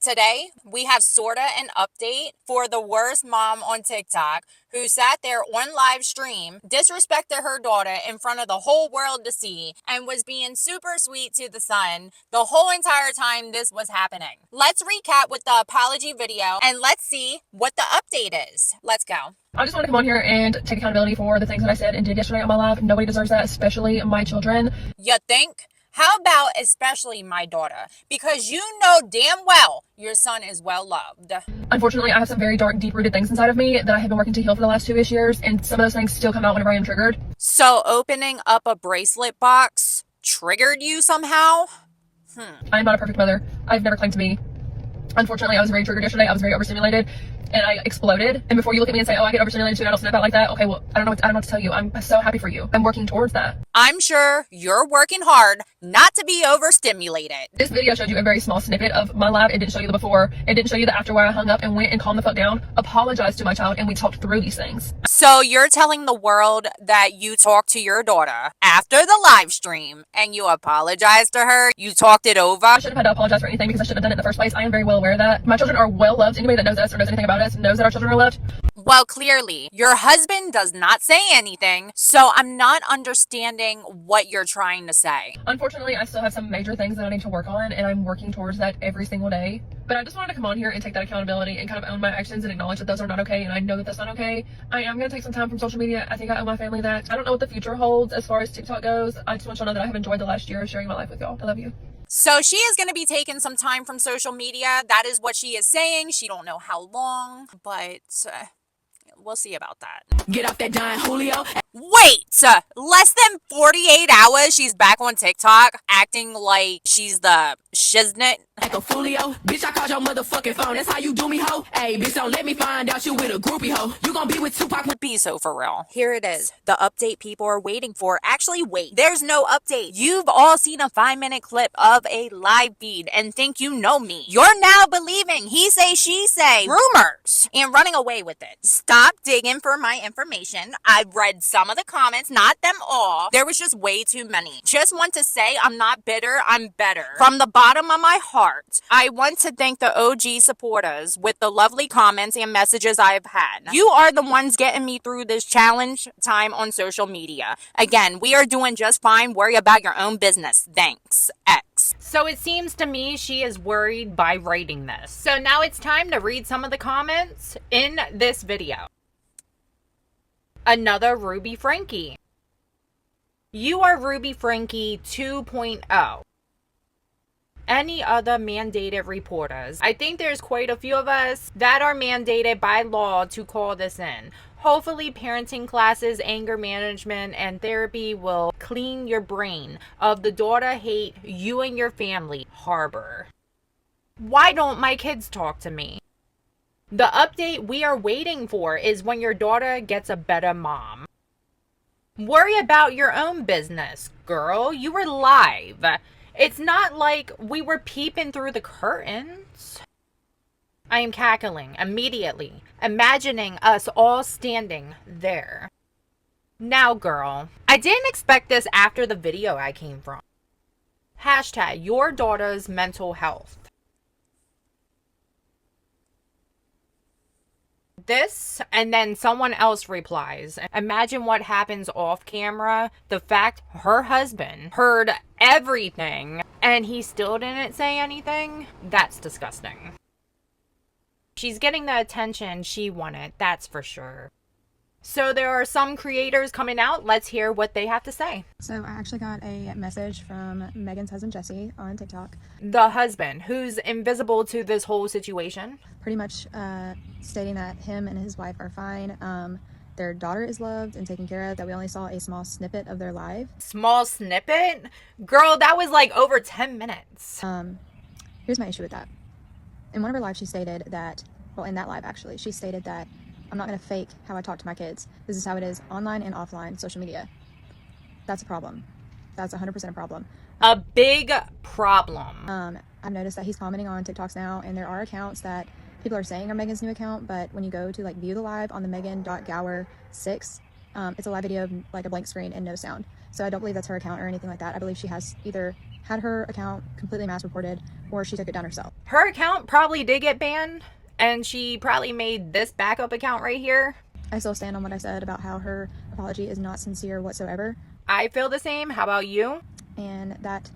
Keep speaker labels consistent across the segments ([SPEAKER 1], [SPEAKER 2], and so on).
[SPEAKER 1] Today, we have sorta an update for the worst mom on TikTok who sat there on live stream, disrespected her daughter in front of the whole world to see, and was being super sweet to the son the whole entire time this was happening. Let's recap with the apology video and let's see what the update is. Let's go.
[SPEAKER 2] I just want to come on here and take accountability for the things that I said and did yesterday on my live. Nobody deserves that, especially my children.
[SPEAKER 1] You think? How about especially my daughter? Because you know damn well your son is well loved.
[SPEAKER 2] Unfortunately, I have some very dark, deep-rooted things inside of me that I have been working to heal for the last 2-ish years, and some of those things still come out whenever I am triggered.
[SPEAKER 1] So opening up a bracelet box triggered you somehow?
[SPEAKER 2] I am not a perfect mother. I've never claimed to be. Unfortunately, I was very triggered yesterday. I was very overstimulated and I exploded. And before you look at me and say, oh, I get overstimulated too and I don't snap out like that. Okay, well, I don't know what to tell you. I'm so happy for you. I'm working towards that.
[SPEAKER 1] I'm sure you're working hard not to be overstimulated.
[SPEAKER 2] This video showed you a very small snippet of my live. It didn't show you the before. It didn't show you the after where I hung up and went and calmed the fuck down, apologized to my child, and we talked through these things.
[SPEAKER 1] So you're telling the world that you talked to your daughter after the live stream and you apologized to her? You talked it over?
[SPEAKER 2] I shouldn't have had to apologize for anything because I shouldn't have done it in the first place. I am very well aware of that. My children are well loved. Anybody that knows us or knows anything about us knows that our children are loved.
[SPEAKER 1] Well, clearly, your husband does not say anything, so I'm not understanding what you're trying to say.
[SPEAKER 2] Unfortunately, I still have some major things that I need to work on, and I'm working towards that every single day. But I just wanted to come on here and take that accountability and kind of own my actions and acknowledge that those are not okay, and I know that that's not okay. I am going to take some time from social media. I think I owe my family that. I don't know what the future holds as far as TikTok goes. I just want you to know that I have enjoyed the last year of sharing my life with y'all. I love you.
[SPEAKER 1] So she is going to be taking some time from social media. That is what she is saying. She don't know how long, but we'll see about that.
[SPEAKER 3] Get off that dime, Julio.
[SPEAKER 1] Wait, less than 48 hours she's back on TikTok acting like she's the shiznit.
[SPEAKER 3] Like a folio. Bitch, I called your motherfucking phone. That's how you do me, ho. Hey, bitch, don't let me find out you with a groupie, ho. You gonna be with Tupac.
[SPEAKER 1] Be so for real. Here it is. The update people are waiting for. Actually, wait. There's no update. You've all seen a 5-minute clip of a live feed and think you know me. You're now believing he say, she say rumors and running away with it. Stop digging for my information. I've read some of the comments, not them all. There was just way too many. Just want to say I'm not bitter. I'm better. From the bottom of my heart, I want to thank the OG supporters with the lovely comments and messages I've had. You are the ones getting me through this challenge time on social media. Again, we are doing just fine. Worry about your own business. Thanks, X. So it seems to me she is worried by writing this. So now it's time to read some of the comments in this video. Another Ruby Frankie. You are Ruby Frankie 2.0. Any other mandated reporters? I think there's quite a few of us that are mandated by law to call this in. Hopefully parenting classes, anger management, and therapy will clean your brain of the daughter hate you and your family harbor. Why don't my kids talk to me? The update we are waiting for is when your daughter gets a better mom. Worry about your own business, girl. You were live. It's not like we were peeping through the curtains. I am cackling immediately, imagining us all standing there. Now, girl, I didn't expect this after the video I came from. Hashtag your daughter's mental health. This, and then someone else replies. Imagine what happens off camera. The fact her husband heard everything and he still didn't say anything. That's disgusting. She's getting the attention she wanted, that's for sure. So there are some creators coming out. Let's hear what they have to say.
[SPEAKER 4] So I actually got a message from Megan's husband, Jesse, on TikTok.
[SPEAKER 1] The husband, who's invisible to this whole situation.
[SPEAKER 4] Pretty much stating that him and his wife are fine. Their daughter is loved and taken care of, that we only saw a small snippet of their live.
[SPEAKER 1] Small snippet? Girl, that was like over 10 minutes.
[SPEAKER 4] Here's my issue with that. In one of her lives, she stated that, well, in that live actually, she stated that I'm not going to fake how I talk to my kids. This is how it is online and offline social media. That's a problem. That's 100% a problem.
[SPEAKER 1] A big problem.
[SPEAKER 4] I've noticed that he's commenting on TikToks now, and there are accounts that people are saying are Megan's new account, but when you go to like view the live on the Megan.Gower 6, it's a live video of like a blank screen and no sound. So I don't believe that's her account or anything like that. I believe she has either had her account completely mass reported or she took it down herself.
[SPEAKER 1] Her account probably did get banned, and she probably made this backup account right here.
[SPEAKER 4] I still stand on what I said about how her apology is not sincere whatsoever,
[SPEAKER 1] I feel the same. How about you?
[SPEAKER 4] and that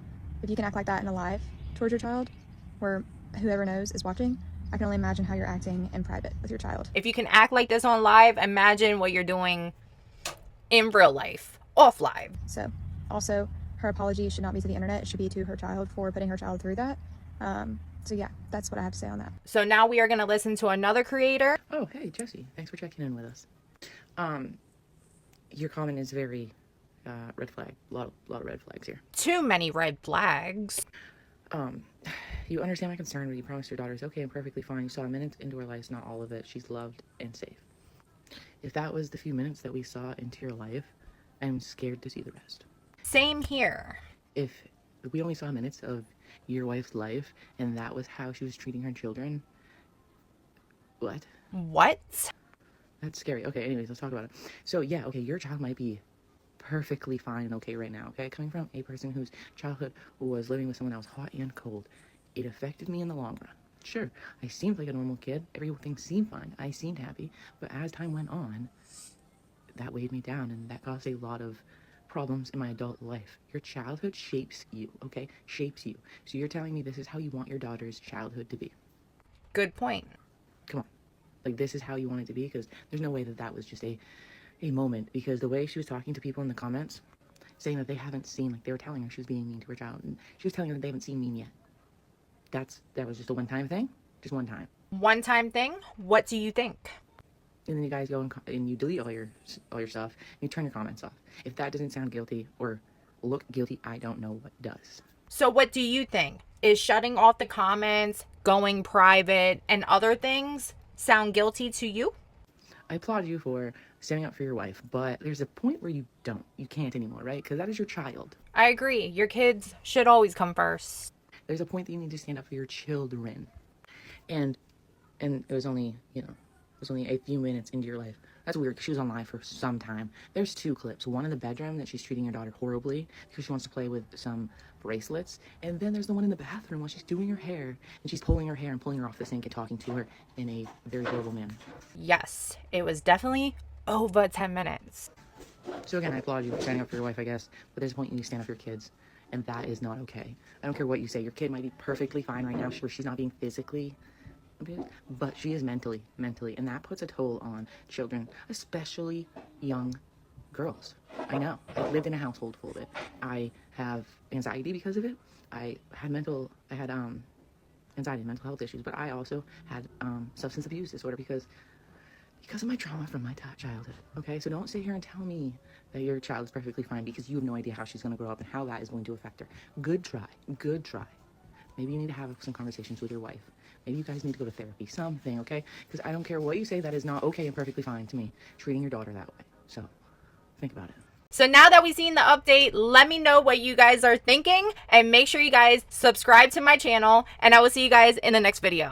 [SPEAKER 4] if you can act like that in a live towards your child, where whoever knows is watching, I can only imagine how you're acting in private with your child.
[SPEAKER 1] If you can act like this on live, imagine what you're doing in real life, off live.
[SPEAKER 4] So, also, her apology should not be to the internet. It should be to her child for putting her child through that. So yeah, that's what I have to say on that.
[SPEAKER 1] So now we are going to listen to another creator.
[SPEAKER 5] Oh, hey, Jesse. Thanks for checking in with us. Your comment is very red flag. A lot of red flags here.
[SPEAKER 1] Too many red flags.
[SPEAKER 5] You understand my concern when you promised your daughter is okay and perfectly fine. You saw a minute into her life, not all of it. She's loved and safe. If that was the few minutes that we saw into your life, I'm scared to see the rest.
[SPEAKER 1] Same here.
[SPEAKER 5] If we only saw minutes of your wife's life and that was how she was treating her children, what?
[SPEAKER 1] What?
[SPEAKER 5] That's scary. Okay, anyways, let's talk about it. So, yeah, okay, your child might be perfectly fine and okay right now, okay? Coming from a person whose childhood was living with someone else, hot and cold, it affected me in the long run. Sure, I seemed like a normal kid. Everything seemed fine. I seemed happy. But as time went on, that weighed me down, and that caused a lot of problems in my adult life. Your childhood shapes you, okay? Shapes you. So you're telling me this is how you want your daughter's childhood to be.
[SPEAKER 1] Good point.
[SPEAKER 5] Come on. Like, this is how you want it to be? Because there's no way that that was just a moment. Because the way she was talking to people in the comments, saying that they haven't seen, like, they were telling her she was being mean to her child, and she was telling them that they haven't seen mean yet. That was just a one-time thing? Just one time.
[SPEAKER 1] One time thing? What do you think?
[SPEAKER 5] And then you guys go and you delete all your stuff, and you turn your comments off. If that doesn't sound guilty or look guilty, I don't know what does.
[SPEAKER 1] So what do you think? Is shutting off the comments, going private, and other things sound guilty to you?
[SPEAKER 5] I applaud you for standing up for your wife, but there's a point where you can't anymore, right? Because that is your child.
[SPEAKER 1] I agree. Your kids should always come first.
[SPEAKER 5] There's a point that you need to stand up for your children. And it was only, a few minutes into your life. That's weird, because she was on live for some time. There's two clips. One in the bedroom that she's treating your daughter horribly because she wants to play with some bracelets. And then there's the one in the bathroom while she's doing her hair, and she's pulling her hair and pulling her off the sink and talking to her in a very horrible manner.
[SPEAKER 1] Yes, it was definitely over 10 minutes.
[SPEAKER 5] So again, I applaud you for standing up for your wife, I guess. But there's a point you need to stand up for your kids. And that is not okay. I don't care what you say. Your kid might be perfectly fine right now. Sure, she's not being physically abused, but she is mentally. And that puts a toll on children, especially young girls. I know. I lived in a household full of it. I have anxiety because of it. I had anxiety and mental health issues, but I also had substance abuse disorder because of my trauma from my childhood, okay? So don't sit here and tell me that your child is perfectly fine because you have no idea how she's going to grow up and how that is going to affect her. Good try. Maybe you need to have some conversations with your wife. Maybe you guys need to go to therapy, something, okay? Because I don't care what you say, that is not okay and perfectly fine to me, treating your daughter that way. So, think about it.
[SPEAKER 1] So now that we've seen the update, let me know what you guys are thinking, and make sure you guys subscribe to my channel, and I will see you guys in the next video.